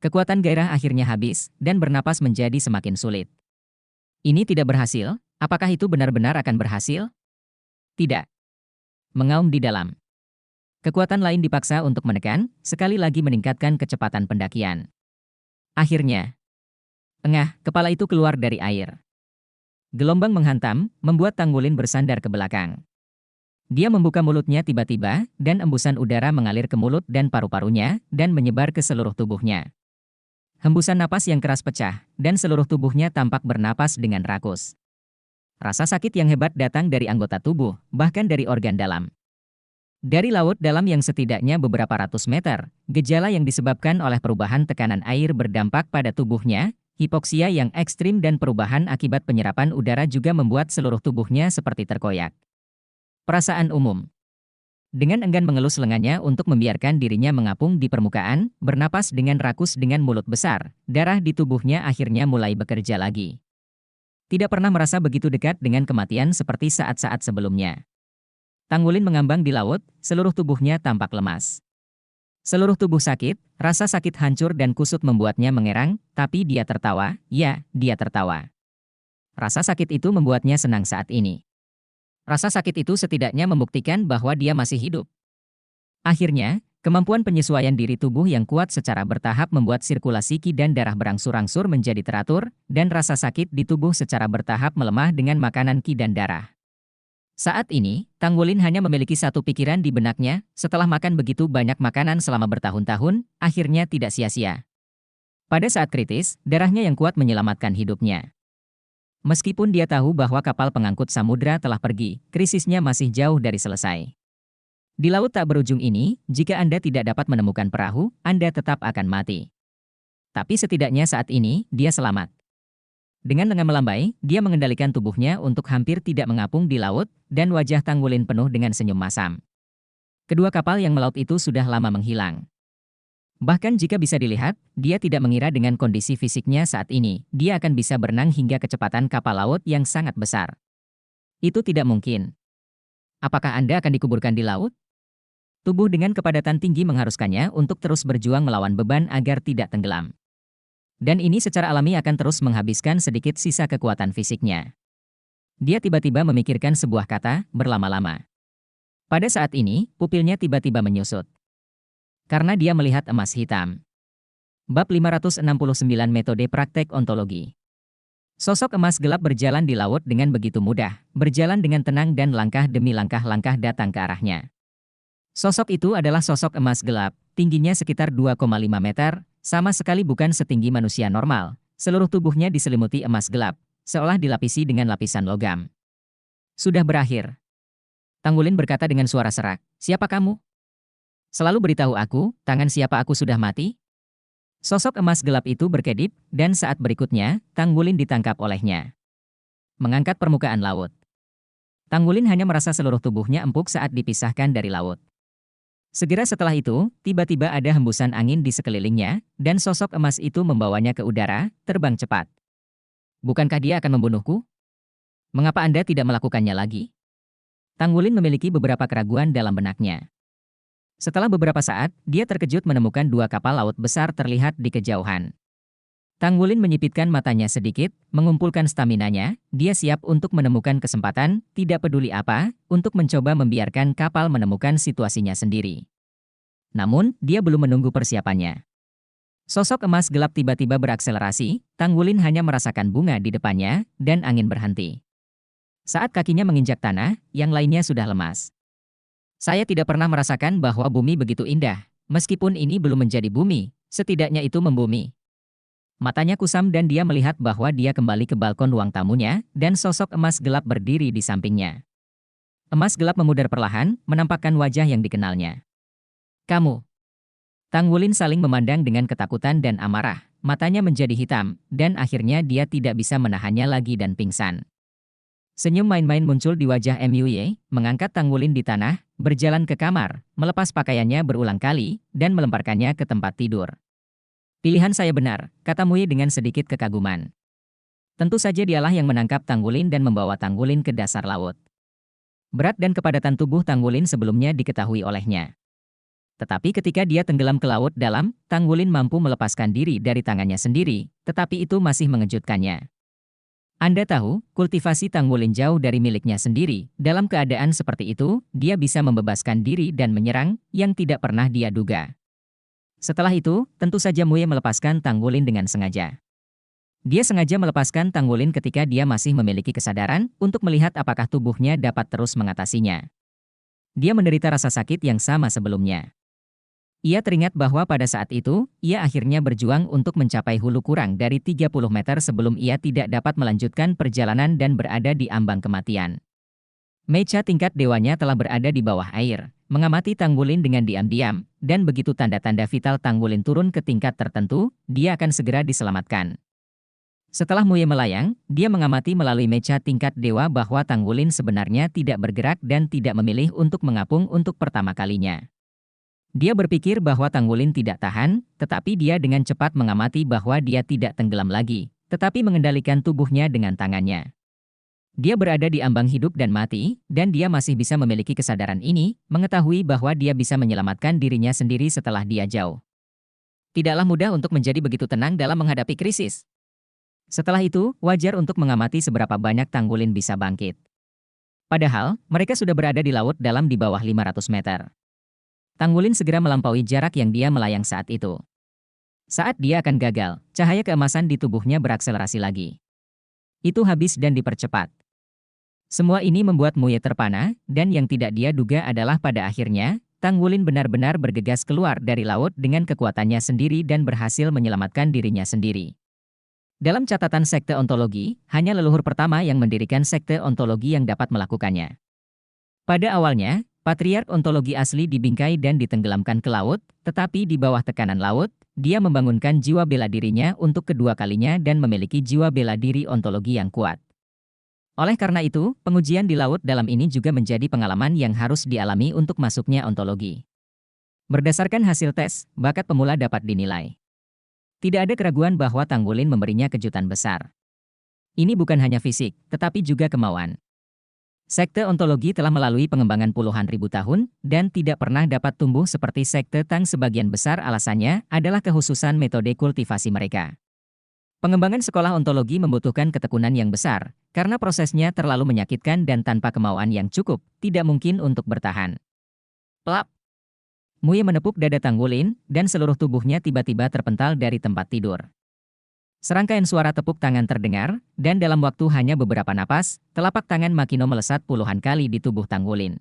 Kekuatan gairah akhirnya habis, dan bernapas menjadi semakin sulit. Ini tidak berhasil, apakah itu benar-benar akan berhasil? Tidak. Mengaum di dalam. Kekuatan lain dipaksa untuk menekan, sekali lagi meningkatkan kecepatan pendakian. Akhirnya, kepala itu keluar dari air. Gelombang menghantam, membuat Tanggulin bersandar ke belakang. Dia membuka mulutnya tiba-tiba, dan embusan udara mengalir ke mulut dan paru-parunya, dan menyebar ke seluruh tubuhnya. Hembusan napas yang keras pecah, dan seluruh tubuhnya tampak bernapas dengan rakus. Rasa sakit yang hebat datang dari anggota tubuh, bahkan dari organ dalam. Dari laut dalam yang setidaknya beberapa ratus meter, gejala yang disebabkan oleh perubahan tekanan air berdampak pada tubuhnya, hipoksia yang ekstrim dan perubahan akibat penyerapan udara juga membuat seluruh tubuhnya seperti terkoyak. Perasaan umum. Dengan enggan mengelus lengannya untuk membiarkan dirinya mengapung di permukaan, bernapas dengan rakus dengan mulut besar, darah di tubuhnya akhirnya mulai bekerja lagi. Tidak pernah merasa begitu dekat dengan kematian seperti saat-saat sebelumnya. Tanggulin mengambang di laut, seluruh tubuhnya tampak lemas. Seluruh tubuh sakit, rasa sakit hancur dan kusut membuatnya mengerang, tapi dia tertawa, ya, dia tertawa. Rasa sakit itu membuatnya senang saat ini. Rasa sakit itu setidaknya membuktikan bahwa dia masih hidup. Akhirnya, kemampuan penyesuaian diri tubuh yang kuat secara bertahap membuat sirkulasi ki dan darah berangsur-angsur menjadi teratur, dan rasa sakit di tubuh secara bertahap melemah dengan makanan ki dan darah. Saat ini, Tanggulin hanya memiliki satu pikiran di benaknya, setelah makan begitu banyak makanan selama bertahun-tahun, akhirnya tidak sia-sia. Pada saat kritis, darahnya yang kuat menyelamatkan hidupnya. Meskipun dia tahu bahwa kapal pengangkut samudra telah pergi, krisisnya masih jauh dari selesai. Di laut tak berujung ini, jika Anda tidak dapat menemukan perahu, Anda tetap akan mati. Tapi setidaknya saat ini, dia selamat. Dengan lengan melambai, dia mengendalikan tubuhnya untuk hampir tidak mengapung di laut, dan wajah Tanggulin penuh dengan senyum masam. Kedua kapal yang melaut itu sudah lama menghilang. Bahkan jika bisa dilihat, dia tidak mengira dengan kondisi fisiknya saat ini, dia akan bisa berenang hingga kecepatan kapal laut yang sangat besar. Itu tidak mungkin. Apakah Anda akan dikuburkan di laut? Tubuh dengan kepadatan tinggi mengharuskannya untuk terus berjuang melawan beban agar tidak tenggelam. Dan ini secara alami akan terus menghabiskan sedikit sisa kekuatan fisiknya. Dia tiba-tiba memikirkan sebuah kata, berlama-lama. Pada saat ini, pupilnya tiba-tiba menyusut. Karena dia melihat emas hitam. Bab 569 Metode Praktek Ontologi. Sosok emas gelap berjalan di laut dengan begitu mudah, berjalan dengan tenang dan langkah demi langkah datang ke arahnya. Sosok itu adalah sosok emas gelap, tingginya sekitar 2,5 meter, sama sekali bukan setinggi manusia normal. Seluruh tubuhnya diselimuti emas gelap, seolah dilapisi dengan lapisan logam. Sudah berakhir. Tanggulin berkata dengan suara serak, siapa kamu? Selalu beritahu aku, tangan siapa aku sudah mati? Sosok emas gelap itu berkedip, dan saat berikutnya, Tanggulin ditangkap olehnya. Mengangkat permukaan laut. Tanggulin hanya merasa seluruh tubuhnya empuk saat dipisahkan dari laut. Segera setelah itu, tiba-tiba ada hembusan angin di sekelilingnya, dan sosok emas itu membawanya ke udara, terbang cepat. Bukankah dia akan membunuhku? Mengapa Anda tidak melakukannya lagi? Tanggulin memiliki beberapa keraguan dalam benaknya. Setelah beberapa saat, dia terkejut menemukan dua kapal laut besar terlihat di kejauhan. Tanggulin menyipitkan matanya sedikit, mengumpulkan staminanya, dia siap untuk menemukan kesempatan, tidak peduli apa, untuk mencoba membiarkan kapal menemukan situasinya sendiri. Namun, dia belum menunggu persiapannya. Sosok emas gelap tiba-tiba berakselerasi, Tanggulin hanya merasakan bunga di depannya, dan angin berhenti. Saat kakinya menginjak tanah, yang lainnya sudah lemas. Saya tidak pernah merasakan bahwa bumi begitu indah, meskipun ini belum menjadi bumi, setidaknya itu membumi. Matanya kusam dan dia melihat bahwa dia kembali ke balkon ruang tamunya, dan sosok emas gelap berdiri di sampingnya. Emas gelap memudar perlahan, menampakkan wajah yang dikenalnya. Kamu. Tanggulin saling memandang dengan ketakutan dan amarah, matanya menjadi hitam, dan akhirnya dia tidak bisa menahannya lagi dan pingsan. Senyum main-main muncul di wajah Muye, mengangkat Tanggulin di tanah, berjalan ke kamar, melepas pakaiannya berulang kali, dan melemparkannya ke tempat tidur. Pilihan saya benar, kata Muye dengan sedikit kekaguman. Tentu saja dialah yang menangkap Tanggulin dan membawa Tanggulin ke dasar laut. Berat dan kepadatan tubuh Tanggulin sebelumnya diketahui olehnya. Tetapi ketika dia tenggelam ke laut dalam, Tanggulin mampu melepaskan diri dari tangannya sendiri, tetapi itu masih mengejutkannya. Anda tahu, kultivasi Tanggulin jauh dari miliknya sendiri, dalam keadaan seperti itu, dia bisa membebaskan diri dan menyerang, yang tidak pernah dia duga. Setelah itu, tentu saja Muye melepaskan Tanggulin dengan sengaja. Dia sengaja melepaskan Tanggulin ketika dia masih memiliki kesadaran untuk melihat apakah tubuhnya dapat terus mengatasinya. Dia menderita rasa sakit yang sama sebelumnya. Ia teringat bahwa pada saat itu, ia akhirnya berjuang untuk mencapai hulu kurang dari 30 meter sebelum ia tidak dapat melanjutkan perjalanan dan berada di ambang kematian. Mecha tingkat dewanya telah berada di bawah air, mengamati Tanggulin dengan diam-diam, dan begitu tanda-tanda vital Tanggulin turun ke tingkat tertentu, dia akan segera diselamatkan. Setelah Muye melayang, dia mengamati melalui mecha tingkat dewa bahwa Tanggulin sebenarnya tidak bergerak dan tidak memilih untuk mengapung untuk pertama kalinya. Dia berpikir bahwa Tanggulin tidak tahan, tetapi dia dengan cepat mengamati bahwa dia tidak tenggelam lagi, tetapi mengendalikan tubuhnya dengan tangannya. Dia berada di ambang hidup dan mati, dan dia masih bisa memiliki kesadaran ini, mengetahui bahwa dia bisa menyelamatkan dirinya sendiri setelah dia jauh. Tidaklah mudah untuk menjadi begitu tenang dalam menghadapi krisis. Setelah itu, wajar untuk mengamati seberapa banyak Tanggulin bisa bangkit. Padahal, mereka sudah berada di laut dalam di bawah 500 meter. Tanggulin segera melampaui jarak yang dia melayang saat itu. Saat dia akan gagal, cahaya keemasan di tubuhnya berakselerasi lagi. Itu habis dan dipercepat. Semua ini membuat Muye terpana, dan yang tidak dia duga adalah pada akhirnya, Tanggulin benar-benar bergegas keluar dari laut dengan kekuatannya sendiri dan berhasil menyelamatkan dirinya sendiri. Dalam catatan sekte ontologi, hanya leluhur pertama yang mendirikan sekte ontologi yang dapat melakukannya. Pada awalnya, patriark ontologi asli dibingkai dan ditenggelamkan ke laut, tetapi di bawah tekanan laut, dia membangunkan jiwa bela dirinya untuk kedua kalinya dan memiliki jiwa bela diri ontologi yang kuat. Oleh karena itu, pengujian di laut dalam ini juga menjadi pengalaman yang harus dialami untuk masuknya ontologi. Berdasarkan hasil tes, bakat pemula dapat dinilai. Tidak ada keraguan bahwa Tanggulin memberinya kejutan besar. Ini bukan hanya fisik, tetapi juga kemauan. Sekte ontologi telah melalui pengembangan puluhan ribu tahun, dan tidak pernah dapat tumbuh seperti sekte Tang. Sebagian besar alasannya adalah kehususan metode kultivasi mereka. Pengembangan sekolah ontologi membutuhkan ketekunan yang besar, karena prosesnya terlalu menyakitkan dan tanpa kemauan yang cukup, tidak mungkin untuk bertahan. Plap! Muye menepuk dada Tanggulin, dan seluruh tubuhnya tiba-tiba terpental dari tempat tidur. Serangkaian suara tepuk tangan terdengar, dan dalam waktu hanya beberapa napas, telapak tangan Makino melesat puluhan kali di tubuh Tanggulin.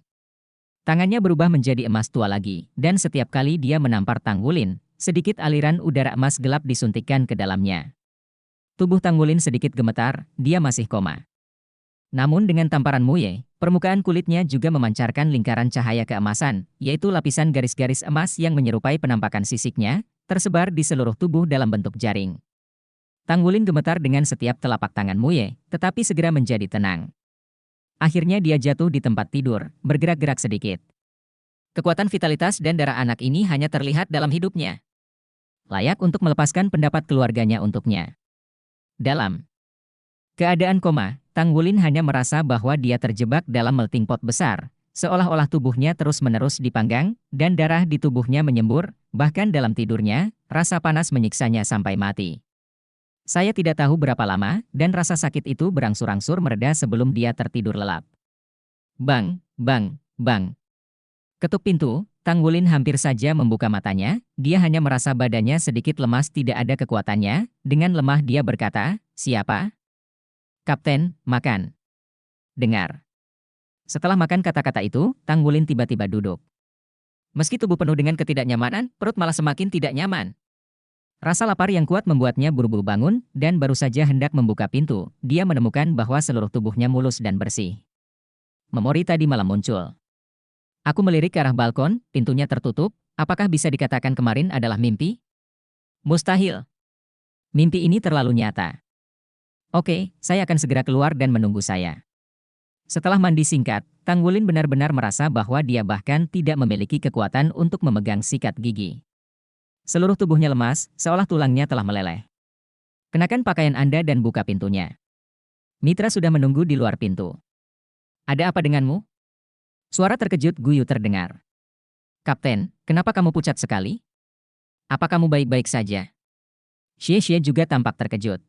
Tangannya berubah menjadi emas tua lagi, dan setiap kali dia menampar Tanggulin, sedikit aliran udara emas gelap disuntikkan ke dalamnya. Tubuh Tanggulin sedikit gemetar, dia masih koma. Namun dengan tamparan Muye, permukaan kulitnya juga memancarkan lingkaran cahaya keemasan, yaitu lapisan garis-garis emas yang menyerupai penampakan sisiknya, tersebar di seluruh tubuh dalam bentuk jaring. Tanggulin gemetar dengan setiap telapak tangan Muye, tetapi segera menjadi tenang. Akhirnya dia jatuh di tempat tidur, bergerak-gerak sedikit. Kekuatan vitalitas dan darah anak ini hanya terlihat dalam hidupnya. Layak untuk melepaskan pendapat keluarganya untuknya. Dalam keadaan koma, Tanggulin hanya merasa bahwa dia terjebak dalam melting pot besar, seolah-olah tubuhnya terus-menerus dipanggang, dan darah di tubuhnya menyembur, bahkan dalam tidurnya, rasa panas menyiksanya sampai mati. Saya tidak tahu berapa lama, dan rasa sakit itu berangsur-angsur mereda sebelum dia tertidur lelap. Bang, bang, bang. Ketuk pintu, Tanggulin hampir saja membuka matanya, dia hanya merasa badannya sedikit lemas, tidak ada kekuatannya. Dengan lemah dia berkata, "Siapa?" "Kapten, makan." "Dengar." Setelah makan kata-kata itu, Tanggulin tiba-tiba duduk. Meski tubuh penuh dengan ketidaknyamanan, perut malah semakin tidak nyaman. Rasa lapar yang kuat membuatnya buru-buru bangun, dan baru saja hendak membuka pintu, dia menemukan bahwa seluruh tubuhnya mulus dan bersih. Memori tadi malam muncul. Aku melirik ke arah balkon, pintunya tertutup. Apakah bisa dikatakan kemarin adalah mimpi? Mustahil. Mimpi ini terlalu nyata. Oke, saya akan segera keluar dan menunggu saya. Setelah mandi singkat, Tanggulin benar-benar merasa bahwa dia bahkan tidak memiliki kekuatan untuk memegang sikat gigi. Seluruh tubuhnya lemas, seolah tulangnya telah meleleh. Kenakan pakaian Anda dan buka pintunya. Mitra sudah menunggu di luar pintu. Ada apa denganmu? Suara terkejut Guyu terdengar. Kapten, kenapa kamu pucat sekali? Apa kamu baik-baik saja? Xie juga tampak terkejut.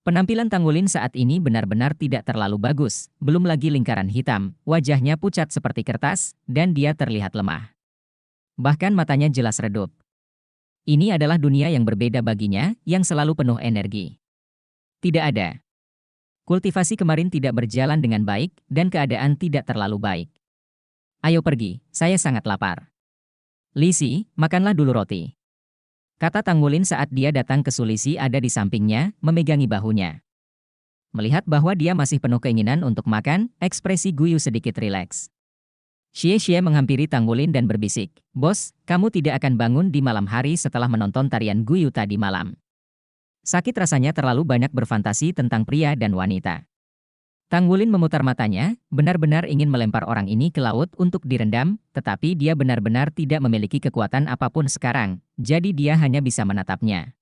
Penampilan Tanggulin saat ini benar-benar tidak terlalu bagus, belum lagi lingkaran hitam, wajahnya pucat seperti kertas, dan dia terlihat lemah. Bahkan matanya jelas redup. Ini adalah dunia yang berbeda baginya, yang selalu penuh energi. Tidak ada. Kultivasi kemarin tidak berjalan dengan baik, dan keadaan tidak terlalu baik. Ayo pergi, saya sangat lapar. Lisi, makanlah dulu roti. Kata Tanggulin saat dia datang ke Sulisi ada di sampingnya, memegangi bahunya. Melihat bahwa dia masih penuh keinginan untuk makan, ekspresi Guyu sedikit rileks. Xie menghampiri Tanggulin dan berbisik, "Bos, kamu tidak akan bangun di malam hari setelah menonton tarian Guyu tadi malam." Sakit rasanya terlalu banyak berfantasi tentang pria dan wanita. Tanggulin memutar matanya, benar-benar ingin melempar orang ini ke laut untuk direndam, tetapi dia benar-benar tidak memiliki kekuatan apapun sekarang, jadi dia hanya bisa menatapnya.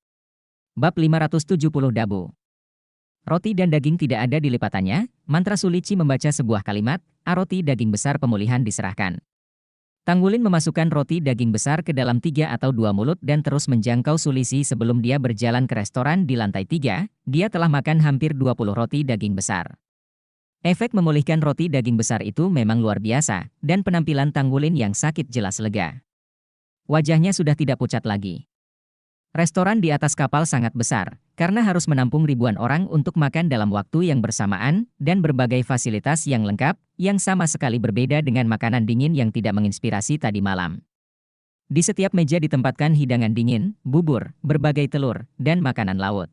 Bab 570 Dabu. Roti dan daging tidak ada di lipatannya, mantra Sulici membaca sebuah kalimat, roti daging besar pemulihan diserahkan. Tanggulin memasukkan roti daging besar ke dalam 3 atau 2 mulut dan terus menjangkau Sulisi sebelum dia berjalan ke restoran di lantai 3, dia telah makan hampir 20 roti daging besar. Efek memulihkan roti daging besar itu memang luar biasa, dan penampilan Tanggulin yang sakit jelas lega. Wajahnya sudah tidak pucat lagi. Restoran di atas kapal sangat besar, karena harus menampung ribuan orang untuk makan dalam waktu yang bersamaan, dan berbagai fasilitas yang lengkap, yang sama sekali berbeda dengan makanan dingin yang tidak menginspirasi tadi malam. Di setiap meja ditempatkan hidangan dingin, bubur, berbagai telur, dan makanan laut.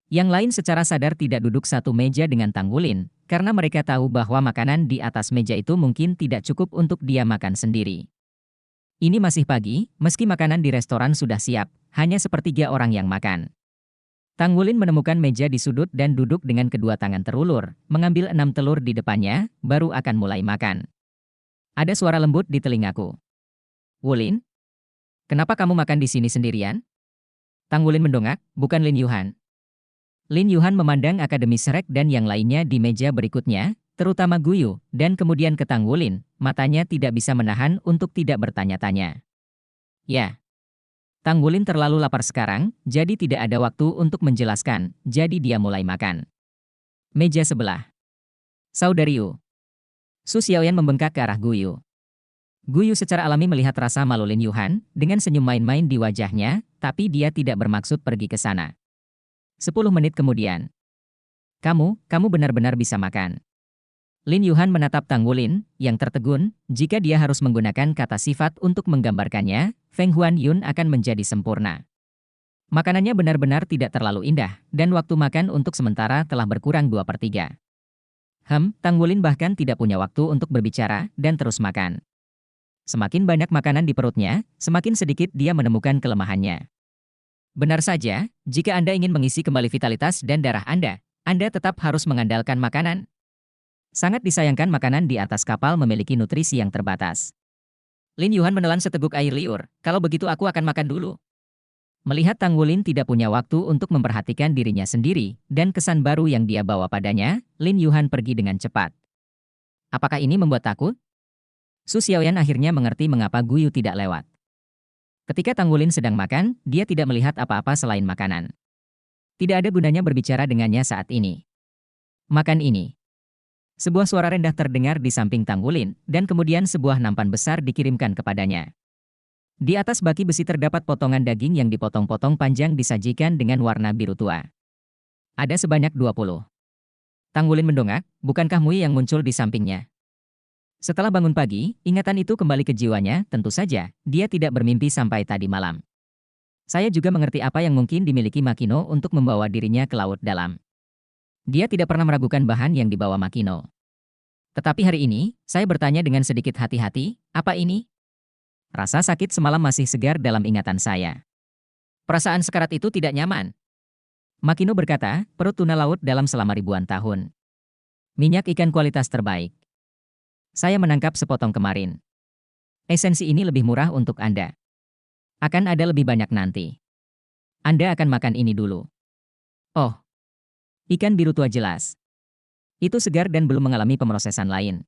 Yang lain secara sadar tidak duduk satu meja dengan Tanggulin, karena mereka tahu bahwa makanan di atas meja itu mungkin tidak cukup untuk dia makan sendiri. Ini masih pagi, meski makanan di restoran sudah siap, hanya sepertiga orang yang makan. Tanggulin menemukan meja di sudut dan duduk dengan kedua tangan terulur, mengambil 6 telur di depannya, baru akan mulai makan. Ada suara lembut di telingaku. "Wulin, kenapa kamu makan di sini sendirian?" Tanggulin mendongak, bukan Lin Yuhan. Lin Yuhan memandang akademis Shrek dan yang lainnya di meja berikutnya, terutama Guyu, dan kemudian ke Tanggulin, matanya tidak bisa menahan untuk tidak bertanya-tanya. Ya. Tanggulin terlalu lapar sekarang, jadi tidak ada waktu untuk menjelaskan, jadi dia mulai makan. Meja sebelah. Saudariu. Su Xiaoyan membengkak ke arah Guyu. Guyu secara alami melihat rasa malu Lin Yuhan, dengan senyum main-main di wajahnya, tapi dia tidak bermaksud pergi ke sana. 10 menit kemudian. Kamu benar-benar bisa makan. Lin Yuhan menatap Tanggulin, yang tertegun, jika dia harus menggunakan kata sifat untuk menggambarkannya, Feng Huan Yun akan menjadi sempurna. Makanannya benar-benar tidak terlalu indah, dan waktu makan untuk sementara telah berkurang 2/3. Tanggulin bahkan tidak punya waktu untuk berbicara, dan terus makan. Semakin banyak makanan di perutnya, semakin sedikit dia menemukan kelemahannya. Benar saja, jika Anda ingin mengisi kembali vitalitas dan darah Anda tetap harus mengandalkan makanan. Sangat disayangkan makanan di atas kapal memiliki nutrisi yang terbatas. Lin Yuhan menelan seteguk air liur, kalau begitu aku akan makan dulu. Melihat Tanggulin tidak punya waktu untuk memperhatikan dirinya sendiri, dan kesan baru yang dia bawa padanya, Lin Yuhan pergi dengan cepat. Apakah ini membuat takut? Su Xiaoyan akhirnya mengerti mengapa Guyu tidak lewat. Ketika Tanggulin sedang makan, dia tidak melihat apa-apa selain makanan. Tidak ada gunanya berbicara dengannya saat ini. Makan ini. Sebuah suara rendah terdengar di samping Tanggulin, dan kemudian sebuah nampan besar dikirimkan kepadanya. Di atas baki besi terdapat potongan daging yang dipotong-potong panjang disajikan dengan warna biru tua. Ada sebanyak 20. Tanggulin mendongak, bukankah Mui yang muncul di sampingnya? Setelah bangun pagi, ingatan itu kembali ke jiwanya, tentu saja, dia tidak bermimpi sampai tadi malam. Saya juga mengerti apa yang mungkin dimiliki Makino untuk membawa dirinya ke laut dalam. Dia tidak pernah meragukan bahan yang dibawa Makino. Tetapi hari ini, saya bertanya dengan sedikit hati-hati, apa ini? Rasa sakit semalam masih segar dalam ingatan saya. Perasaan sekarat itu tidak nyaman. Makino berkata, perut tuna laut dalam selama ribuan tahun. Minyak ikan kualitas terbaik. Saya menangkap sepotong kemarin. Esensi ini lebih murah untuk Anda. Akan ada lebih banyak nanti. Anda akan makan ini dulu. Oh. Ikan biru tua jelas. Itu segar dan belum mengalami pemrosesan lain.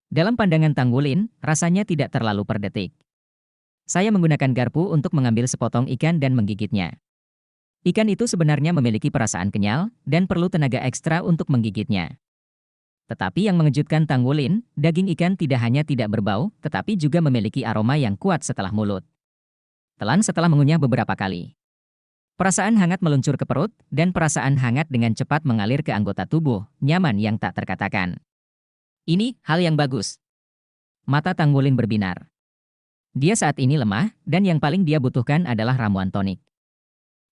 Dalam pandangan Tanggulin, rasanya tidak terlalu per detik. Saya menggunakan garpu untuk mengambil sepotong ikan dan menggigitnya. Ikan itu sebenarnya memiliki perasaan kenyal, dan perlu tenaga ekstra untuk menggigitnya. Tetapi yang mengejutkan Tanggulin, daging ikan tidak hanya tidak berbau, tetapi juga memiliki aroma yang kuat setelah mulut. Telan setelah mengunyah beberapa kali. Perasaan hangat meluncur ke perut, dan perasaan hangat dengan cepat mengalir ke anggota tubuh, nyaman yang tak terkatakan. Ini hal yang bagus. Mata Tanggulin berbinar. Dia saat ini lemah, dan yang paling dia butuhkan adalah ramuan tonik.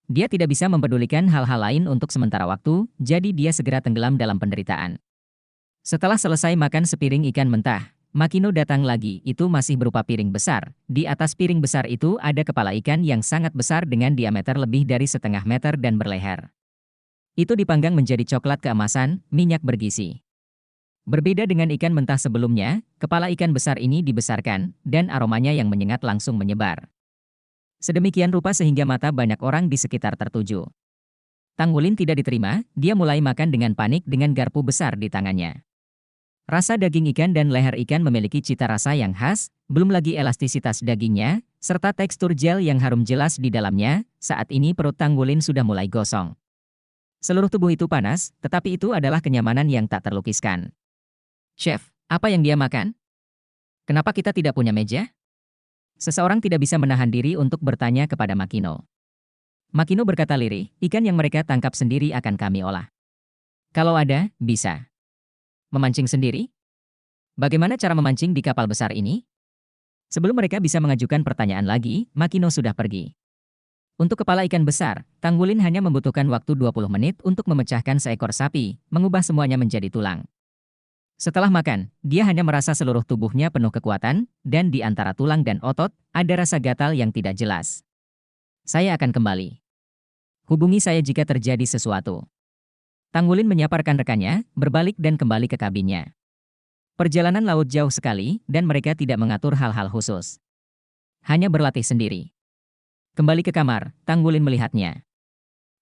Dia tidak bisa mempedulikan hal-hal lain untuk sementara waktu, jadi dia segera tenggelam dalam penderitaan. Setelah selesai makan sepiring ikan mentah, Makino datang lagi, itu masih berupa piring besar. Di atas piring besar itu ada kepala ikan yang sangat besar dengan diameter lebih dari setengah meter dan berleher. Itu dipanggang menjadi coklat keemasan, minyak bergizi. Berbeda dengan ikan mentah sebelumnya, kepala ikan besar ini dibesarkan, dan aromanya yang menyengat langsung menyebar. Sedemikian rupa sehingga mata banyak orang di sekitar tertuju. Tang Wulin tidak diterima, dia mulai makan dengan panik dengan garpu besar di tangannya. Rasa daging ikan dan leher ikan memiliki cita rasa yang khas, belum lagi elastisitas dagingnya, serta tekstur gel yang harum jelas di dalamnya. Saat ini perut Tang Wulin sudah mulai gosong. Seluruh tubuh itu panas, tetapi itu adalah kenyamanan yang tak terlukiskan. Chef, apa yang dia makan? Kenapa kita tidak punya meja? Seseorang tidak bisa menahan diri untuk bertanya kepada Makino. Makino berkata lirih, ikan yang mereka tangkap sendiri akan kami olah. Kalau ada, bisa. Memancing sendiri? Bagaimana cara memancing di kapal besar ini? Sebelum mereka bisa mengajukan pertanyaan lagi, Makino sudah pergi. Untuk kepala ikan besar, Tang Wulin hanya membutuhkan waktu 20 menit untuk memecahkan seekor sapi, mengubah semuanya menjadi tulang. Setelah makan, dia hanya merasa seluruh tubuhnya penuh kekuatan, dan di antara tulang dan otot, ada rasa gatal yang tidak jelas. Saya akan kembali. Hubungi saya jika terjadi sesuatu. Tang Wulin menyapa rekan-rekannya, berbalik dan kembali ke kabinnya. Perjalanan laut jauh sekali, dan mereka tidak mengatur hal-hal khusus. Hanya berlatih sendiri. Kembali ke kamar, Tang Wulin melihatnya.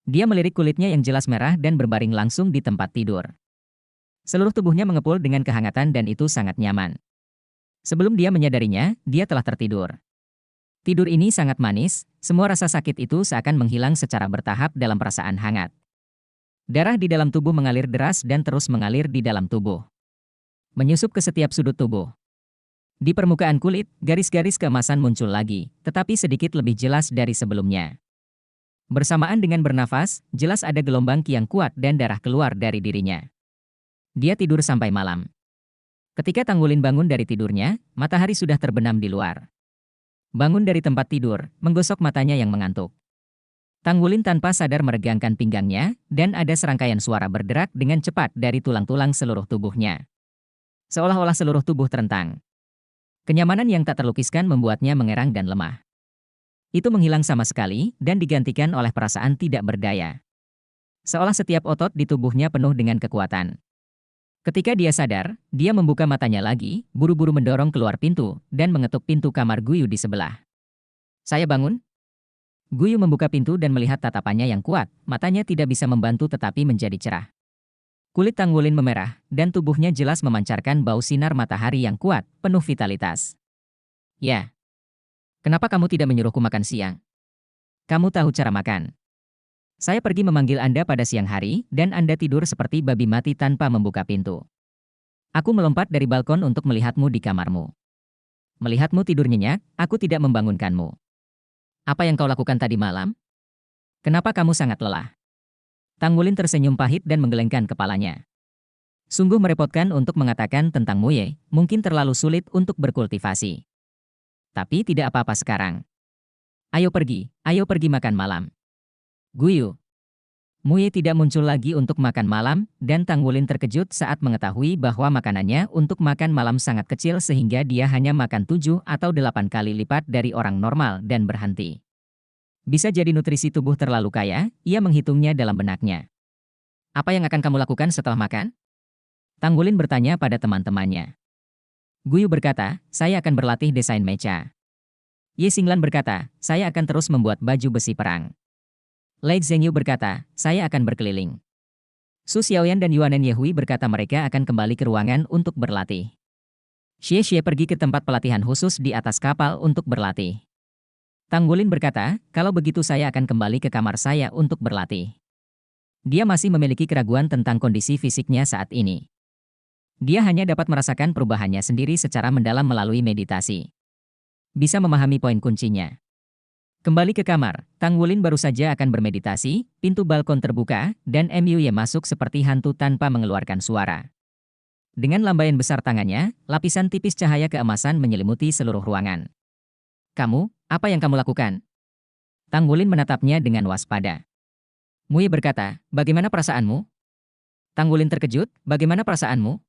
Dia melirik kulitnya yang jelas merah dan berbaring langsung di tempat tidur. Seluruh tubuhnya mengepul dengan kehangatan dan itu sangat nyaman. Sebelum dia menyadarinya, dia telah tertidur. Tidur ini sangat manis, semua rasa sakit itu seakan menghilang secara bertahap dalam perasaan hangat. Darah di dalam tubuh mengalir deras dan terus mengalir di dalam tubuh. Menyusup ke setiap sudut tubuh. Di permukaan kulit, garis-garis keemasan muncul lagi, tetapi sedikit lebih jelas dari sebelumnya. Bersamaan dengan bernafas, jelas ada gelombang yang kuat dan darah keluar dari dirinya. Dia tidur sampai malam. Ketika Tang Wulin bangun dari tidurnya, matahari sudah terbenam di luar. Bangun dari tempat tidur, menggosok matanya yang mengantuk. Tang Wulin tanpa sadar meregangkan pinggangnya, dan ada serangkaian suara berderak dengan cepat dari tulang-tulang seluruh tubuhnya. Seolah-olah seluruh tubuh terentang. Kenyamanan yang tak terlukiskan membuatnya mengerang dan lemah. Itu menghilang sama sekali, dan digantikan oleh perasaan tidak berdaya. Seolah setiap otot di tubuhnya penuh dengan kekuatan. Ketika dia sadar, dia membuka matanya lagi, buru-buru mendorong keluar pintu, dan mengetuk pintu kamar Guyu di sebelah. Saya bangun? Guyu membuka pintu dan melihat tatapannya yang kuat, matanya tidak bisa membantu tetapi menjadi cerah. Kulit Tang Wulin memerah, dan tubuhnya jelas memancarkan bau sinar matahari yang kuat, penuh vitalitas. Ya. Kenapa kamu tidak menyuruhku makan siang? Kamu tahu cara makan. Saya pergi memanggil Anda pada siang hari, dan Anda tidur seperti babi mati tanpa membuka pintu. Aku melompat dari balkon untuk melihatmu di kamarmu. Melihatmu tidur nyenyak, aku tidak membangunkanmu. Apa yang kau lakukan tadi malam? Kenapa kamu sangat lelah? Tang Wulin tersenyum pahit dan menggelengkan kepalanya. Sungguh merepotkan untuk mengatakan tentang Muye, mungkin terlalu sulit untuk berkultivasi. Tapi tidak apa-apa sekarang. Ayo pergi makan malam. Guyu. Muye tidak muncul lagi untuk makan malam, dan Tang Wulin terkejut saat mengetahui bahwa makanannya untuk makan malam sangat kecil sehingga dia hanya makan 7 atau 8 kali lipat dari orang normal dan berhenti. Bisa jadi nutrisi tubuh terlalu kaya, ia menghitungnya dalam benaknya. Apa yang akan kamu lakukan setelah makan? Tang Wulin bertanya pada teman-temannya. Guyu berkata, saya akan berlatih desain mecha. Ye Xinglan berkata, saya akan terus membuat baju besi perang. Lei Zhengyu berkata, saya akan berkeliling. Su Xiaoyan dan Yuanen Yehui berkata mereka akan kembali ke ruangan untuk berlatih. Xie pergi ke tempat pelatihan khusus di atas kapal untuk berlatih. Tang Wulin berkata, kalau begitu saya akan kembali ke kamar saya untuk berlatih. Dia masih memiliki keraguan tentang kondisi fisiknya saat ini. Dia hanya dapat merasakan perubahannya sendiri secara mendalam melalui meditasi. Bisa memahami poin kuncinya. Kembali ke kamar, Tang Wulin baru saja akan bermeditasi, pintu balkon terbuka, dan Muye masuk seperti hantu tanpa mengeluarkan suara. Dengan lambaian besar tangannya, lapisan tipis cahaya keemasan menyelimuti seluruh ruangan. Kamu, apa yang kamu lakukan? Tang Wulin menatapnya dengan waspada. Muye berkata, bagaimana perasaanmu? Tang Wulin terkejut, bagaimana perasaanmu?